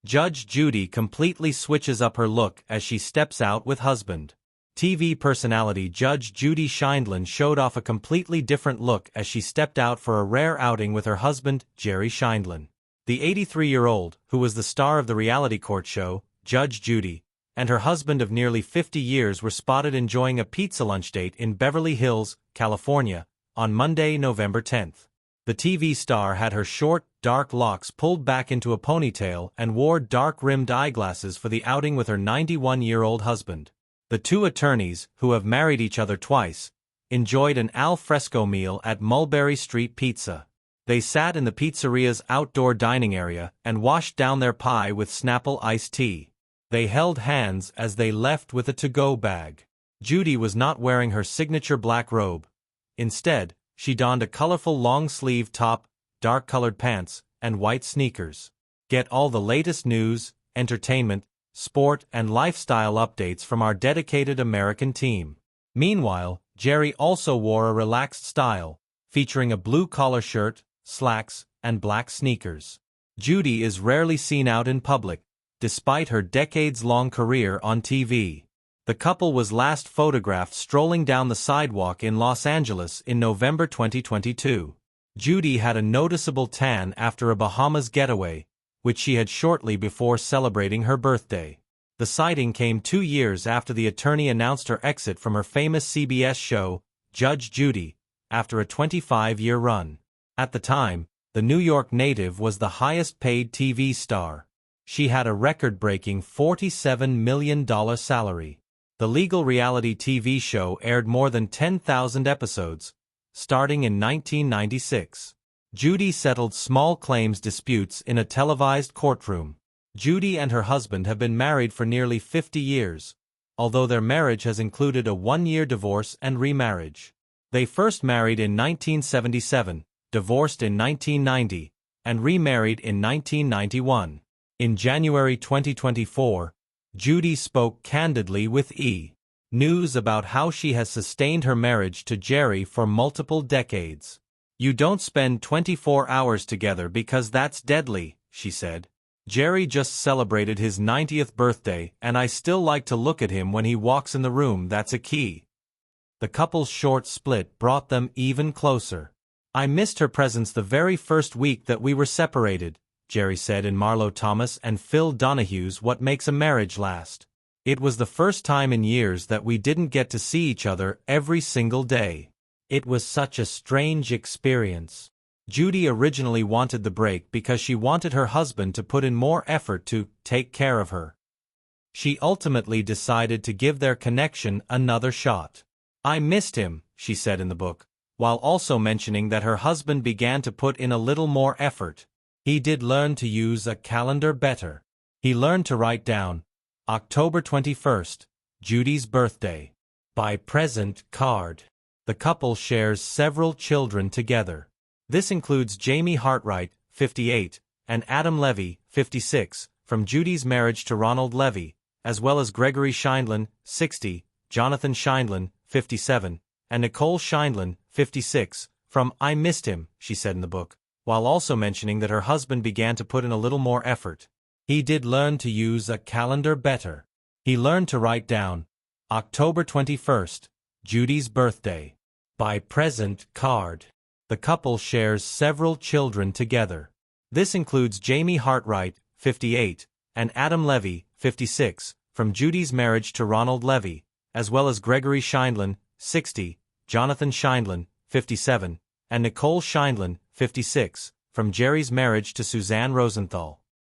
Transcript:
Judge Judy completely switches up her look as she steps out with husband. TV personality Judge Judy Sheindlin showed off a completely different look as she stepped out for a rare outing with her husband, Jerry Sheindlin. The 83-year-old, who was the star of the reality court show, Judge Judy, and her husband of nearly 50 years were spotted enjoying a pizza lunch date in Beverly Hills, California, on Monday, November 10. The TV star had her short, dark locks pulled back into a ponytail and wore dark-rimmed eyeglasses for the outing with her 91-year-old husband. The two attorneys, who have married each other twice, enjoyed an al fresco meal at Mulberry Street Pizza. They sat in the pizzeria's outdoor dining area and washed down their pie with Snapple iced tea. They held hands as they left with a to-go bag. Judy was not wearing her signature black robe. Instead, she donned a colorful long-sleeve top, dark-colored pants, and white sneakers. Get all the latest news, entertainment, sport, and lifestyle updates from our dedicated American team. Meanwhile, Jerry also wore a relaxed style, featuring a blue collar shirt, slacks, and black sneakers. Judy is rarely seen out in public, despite her decades-long career on TV. The couple was last photographed strolling down the sidewalk in Los Angeles in November 2022. Judy had a noticeable tan after a Bahamas getaway, which she had shortly before celebrating her birthday. The sighting came 2 years after the attorney announced her exit from her famous CBS show, Judge Judy, after a 25-year run. At the time, the New York native was the highest-paid TV star. She had a record-breaking $47 million salary. The legal reality TV show aired more than 10,000 episodes, starting in 1996. Judy settled small claims disputes in a televised courtroom. Judy and her husband have been married for nearly 50 years, although their marriage has included a 1-year divorce and remarriage. They first married in 1977, divorced in 1990, and remarried in 1991. In January 2024, Judy spoke candidly with E! News about how she has sustained her marriage to Jerry for multiple decades. "You don't spend 24 hours together because that's deadly," she said. "Jerry just celebrated his 90th birthday and I still like to look at him when he walks in the room. That's a key." The couple's short split brought them even closer. "I missed her presence the very first week that we were separated," Jerry said in Marlo Thomas and Phil Donahue's What Makes a Marriage Last. "It was the first time in years that we didn't get to see each other every single day. It was such a strange experience." Judy originally wanted the break because she wanted her husband to put in more effort to take care of her. She ultimately decided to give their connection another shot. "I missed him," she said in the book, while also mentioning that her husband began to put in a little more effort. "He did learn to use a calendar better. He learned to write down October 21st, Judy's birthday, by present card." The couple shares several children together. This includes Jamie Hartwright, 58, and Adam Levy, 56, from Judy's marriage to Ronald Levy, as well as Gregory Sheindlin, 60, Jonathan Sheindlin, 57, and Nicole Sheindlin, 56, from I Missed Him, she said in the book, while also mentioning that her husband began to put in a little more effort. "He did learn to use a calendar better. He learned to write down October 21st, Judy's birthday, by present card." The couple shares several children together. This includes Jamie Hartwright, 58, and Adam Levy, 56, from Judy's marriage to Ronald Levy, as well as Gregory Sheindlin, 60, Jonathan Sheindlin, 57, and Nicole Sheindlin, 56, from Jerry's marriage to Suzanne Rosenthal.